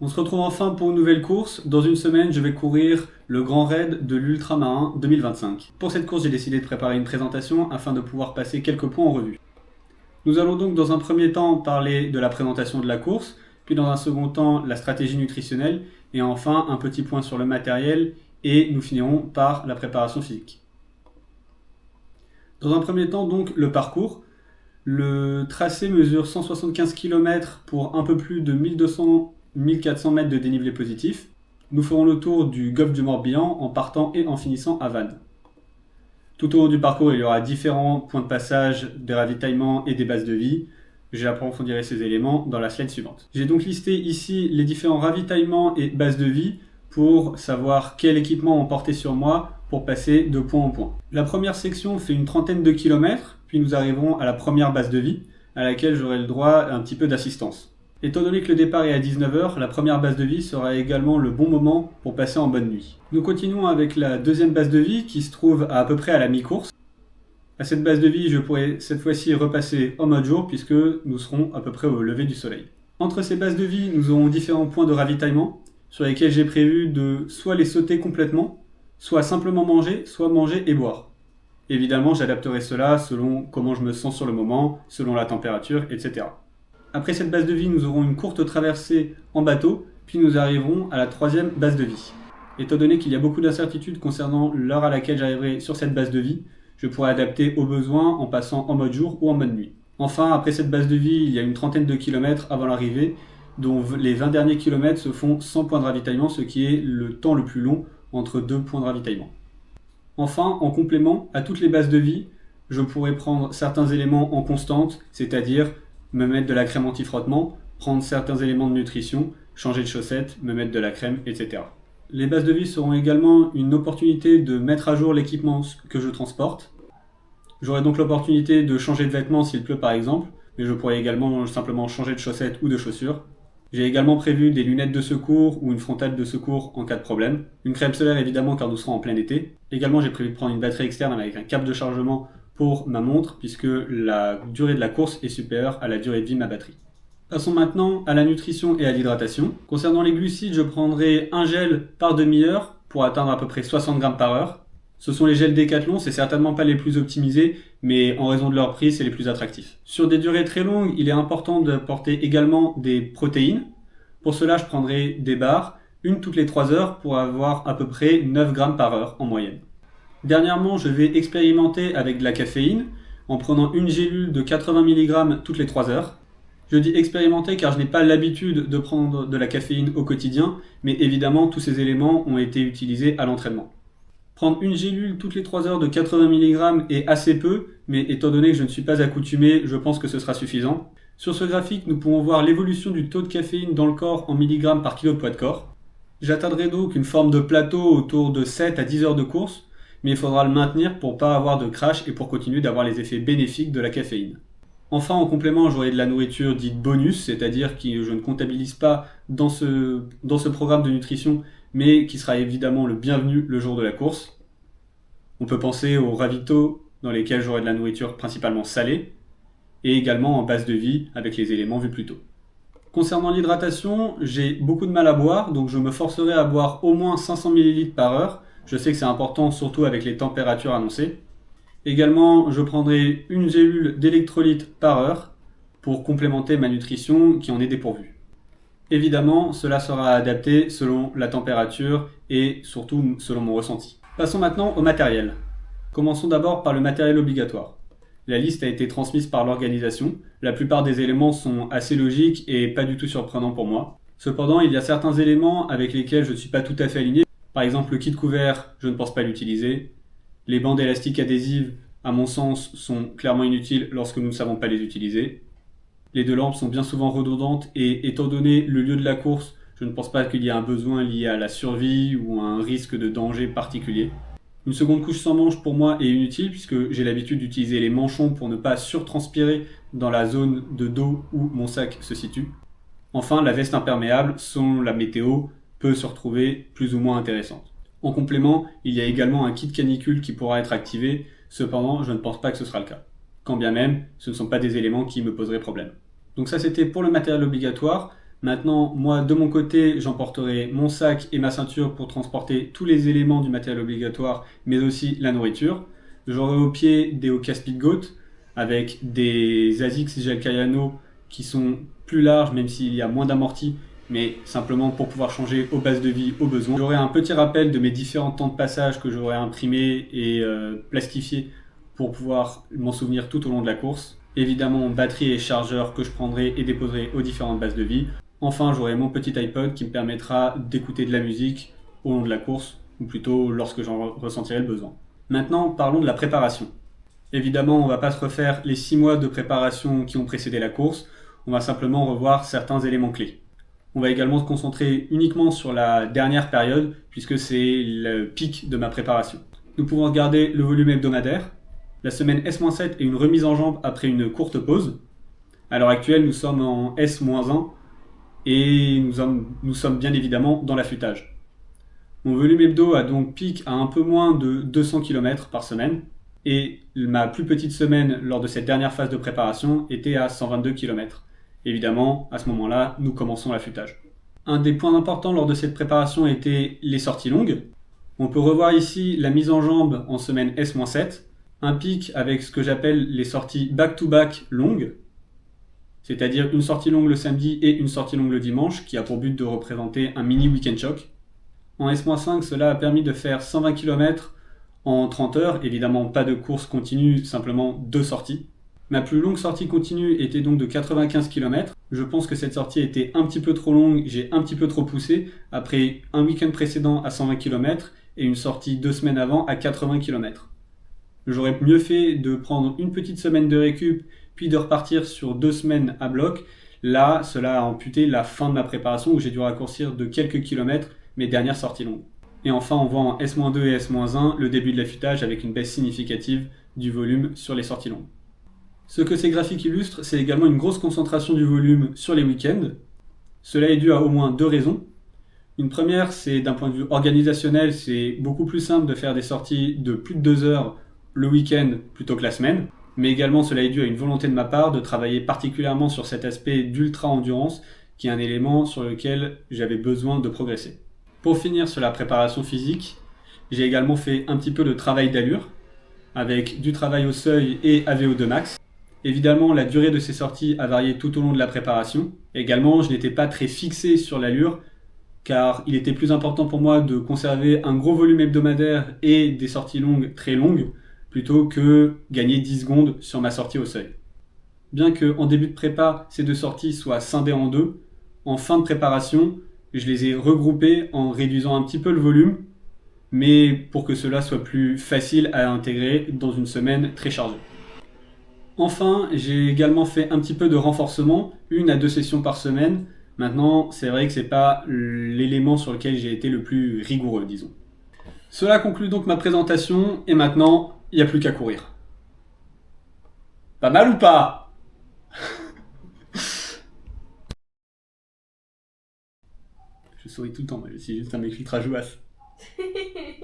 On se retrouve enfin pour une nouvelle course. Dans une semaine, je vais courir le Grand Raid de l'Ultramarin 2025. Pour cette course, j'ai décidé de préparer une présentation afin de pouvoir passer quelques points en revue. Nous allons donc dans un premier temps parler de la présentation de la course, puis dans un second temps la stratégie nutritionnelle, et enfin un petit point sur le matériel, et nous finirons par la préparation physique. Dans un premier temps donc le parcours. Le tracé mesure 175 km pour un peu plus de 1200-1400 mètres de dénivelé positif. Nous ferons le tour du golfe du Morbihan en partant et en finissant à Vannes. Tout au long du parcours, il y aura différents points de passage, des ravitaillements et des bases de vie. J'approfondirai ces éléments dans la slide suivante. J'ai donc listé ici les différents ravitaillements et bases de vie pour savoir quel équipement emporter sur moi pour passer de point en point. La première section fait une trentaine de kilomètres, puis nous arriverons à la première base de vie, à laquelle j'aurai le droit à un petit peu d'assistance. Étant donné que le départ est à 19h, la première base de vie sera également le bon moment pour passer en bonne nuit. Nous continuons avec la deuxième base de vie qui se trouve à peu près à la mi-course. À cette base de vie, je pourrai cette fois-ci repasser en mode jour puisque nous serons à peu près au lever du soleil. Entre ces bases de vie, nous aurons différents points de ravitaillement sur lesquels j'ai prévu de soit les sauter complètement, soit simplement manger, soit manger et boire. Évidemment, j'adapterai cela selon comment je me sens sur le moment, selon la température, etc. Après cette base de vie, nous aurons une courte traversée en bateau, puis nous arriverons à la troisième base de vie. Étant donné qu'il y a beaucoup d'incertitudes concernant l'heure à laquelle j'arriverai sur cette base de vie, je pourrai adapter aux besoins en passant en mode jour ou en mode nuit. Enfin, après cette base de vie, il y a une trentaine de kilomètres avant l'arrivée, dont les 20 derniers kilomètres se font sans point de ravitaillement, ce qui est le temps le plus long entre deux points de ravitaillement. Enfin, en complément à toutes les bases de vie, je pourrai prendre certains éléments en constante, c'est-à-dire me mettre de la crème anti-frottement, prendre certains éléments de nutrition, changer de chaussettes, me mettre de la crème, etc. Les bases de vie seront également une opportunité de mettre à jour l'équipement que je transporte. J'aurai donc l'opportunité de changer de vêtements s'il pleut par exemple, mais je pourrai également simplement changer de chaussettes ou de chaussures. J'ai également prévu des lunettes de secours ou une frontale de secours en cas de problème. Une crème solaire évidemment car nous serons en plein été. Également j'ai prévu de prendre une batterie externe avec un câble de chargement pour ma montre puisque la durée de la course est supérieure à la durée de vie de ma batterie. Passons maintenant à la nutrition et à l'hydratation. Concernant les glucides, je prendrai un gel par demi-heure pour atteindre à peu près 60 grammes par heure. Ce sont les gels Decathlon, c'est certainement pas les plus optimisés, mais en raison de leur prix, c'est les plus attractifs. Sur des durées très longues, il est important d'apporter également des protéines. Pour cela, je prendrai des barres, une toutes les 3 heures pour avoir à peu près 9 grammes par heure en moyenne. Dernièrement, je vais expérimenter avec de la caféine en prenant une gélule de 80 mg toutes les 3 heures. Je dis expérimenter car je n'ai pas l'habitude de prendre de la caféine au quotidien, mais évidemment tous ces éléments ont été utilisés à l'entraînement. Prendre une gélule toutes les 3 heures de 80 mg est assez peu, mais étant donné que je ne suis pas accoutumé, je pense que ce sera suffisant. Sur ce graphique, nous pouvons voir l'évolution du taux de caféine dans le corps en milligrammes par kilo de poids de corps. J'atteindrai donc une forme de plateau autour de 7 à 10 heures de course, mais il faudra le maintenir pour ne pas avoir de crash et pour continuer d'avoir les effets bénéfiques de la caféine. Enfin, en complément, j'aurai de la nourriture dite bonus, c'est-à-dire que je ne comptabilise pas dans ce programme de nutrition, mais qui sera évidemment le bienvenu le jour de la course. On peut penser aux ravitaux dans lesquels j'aurai de la nourriture principalement salée, et également en base de vie avec les éléments vus plus tôt. Concernant l'hydratation, j'ai beaucoup de mal à boire, donc je me forcerai à boire au moins 500 ml par heure. Je sais que c'est important, surtout avec les températures annoncées. Également, je prendrai une gélule d'électrolytes par heure pour complémenter ma nutrition qui en est dépourvue. Évidemment, cela sera adapté selon la température et surtout selon mon ressenti. Passons maintenant au matériel. Commençons d'abord par le matériel obligatoire. La liste a été transmise par l'organisation. La plupart des éléments sont assez logiques et pas du tout surprenants pour moi. Cependant, il y a certains éléments avec lesquels je ne suis pas tout à fait aligné. Par exemple, le kit couvert, je ne pense pas l'utiliser. Les bandes élastiques adhésives, à mon sens, sont clairement inutiles lorsque nous ne savons pas les utiliser. Les 2 lampes sont bien souvent redondantes et étant donné le lieu de la course, je ne pense pas qu'il y ait un besoin lié à la survie ou à un risque de danger particulier. Une seconde couche sans manche pour moi est inutile puisque j'ai l'habitude d'utiliser les manchons pour ne pas surtranspirer dans la zone de dos où mon sac se situe. Enfin, la veste imperméable, selon la météo, peut se retrouver plus ou moins intéressante. En complément, il y a également un kit canicule qui pourra être activé, cependant je ne pense pas que ce sera le cas. Quand bien même, ce ne sont pas des éléments qui me poseraient problème. Donc ça c'était pour le matériel obligatoire. Maintenant, moi, de mon côté, j'emporterai mon sac et ma ceinture pour transporter tous les éléments du matériel obligatoire, mais aussi la nourriture. J'aurai au pied des Hoka Speedgoat avec des ASICS Gel Kayano qui sont plus larges, même s'il y a moins d'amortis, mais simplement pour pouvoir changer aux bases de vie au besoin. J'aurai un petit rappel de mes différents temps de passage que j'aurai imprimés et plastifiés pour pouvoir m'en souvenir tout au long de la course. Évidemment, batterie et chargeur que je prendrai et déposerai aux différentes bases de vie. Enfin, j'aurai mon petit iPod qui me permettra d'écouter de la musique au long de la course, ou plutôt lorsque j'en ressentirai le besoin. Maintenant, parlons de la préparation. Évidemment, on ne va pas se refaire les 6 mois de préparation qui ont précédé la course, on va simplement revoir certains éléments clés. On va également se concentrer uniquement sur la dernière période, puisque c'est le pic de ma préparation. Nous pouvons regarder le volume hebdomadaire, la semaine S-7 et une remise en jambe après une courte pause. À l'heure actuelle, nous sommes en S-1 et nous sommes bien évidemment dans l'affûtage. Mon volume hebdo a donc pic à un peu moins de 200 km par semaine et ma plus petite semaine lors de cette dernière phase de préparation était à 122 km. Évidemment, à ce moment-là, nous commençons l'affûtage. Un des points importants lors de cette préparation était les sorties longues. On peut revoir ici la mise en jambe en semaine S-7, un pic avec ce que j'appelle les sorties back-to-back longues, c'est-à-dire une sortie longue le samedi et une sortie longue le dimanche, qui a pour but de représenter un mini week-end choc. En S-5, cela a permis de faire 120 km en 30 heures, évidemment pas de course continue, simplement 2 sorties. Ma plus longue sortie continue était donc de 95 km. Je pense que cette sortie était un petit peu trop longue, j'ai un petit peu trop poussé, après un week-end précédent à 120 km et une sortie 2 semaines avant à 80 km. J'aurais mieux fait de prendre une petite semaine de récup, puis de repartir sur 2 semaines à bloc. Là, cela a amputé la fin de ma préparation où j'ai dû raccourcir de quelques kilomètres mes dernières sorties longues. Et enfin, on voit en S-2 et S-1 le début de l'affûtage avec une baisse significative du volume sur les sorties longues. Ce que ces graphiques illustrent, c'est également une grosse concentration du volume sur les week-ends. Cela est dû à au moins 2 raisons. Une première, c'est d'un point de vue organisationnel, c'est beaucoup plus simple de faire des sorties de plus de 2 heures le week-end plutôt que la semaine. Mais également, cela est dû à une volonté de ma part de travailler particulièrement sur cet aspect d'ultra-endurance, qui est un élément sur lequel j'avais besoin de progresser. Pour finir sur la préparation physique, j'ai également fait un petit peu de travail d'allure, avec du travail au seuil et à VO2 max. Évidemment, la durée de ces sorties a varié tout au long de la préparation. Également, je n'étais pas très fixé sur l'allure, car il était plus important pour moi de conserver un gros volume hebdomadaire et des sorties longues très longues, plutôt que gagner 10 secondes sur ma sortie au seuil. Bien que en début de prépa, ces 2 sorties soient scindées en 2, en fin de préparation, je les ai regroupées en réduisant un petit peu le volume, mais pour que cela soit plus facile à intégrer dans une semaine très chargée. Enfin, j'ai également fait un petit peu de renforcement, 1 à 2 sessions par semaine. Maintenant, c'est vrai que c'est pas l'élément sur lequel j'ai été le plus rigoureux, disons. Cela conclut donc ma présentation, et maintenant, il n'y a plus qu'à courir. Pas mal ou pas? Je souris tout le temps, moi je suis juste un mec ultra jouasse.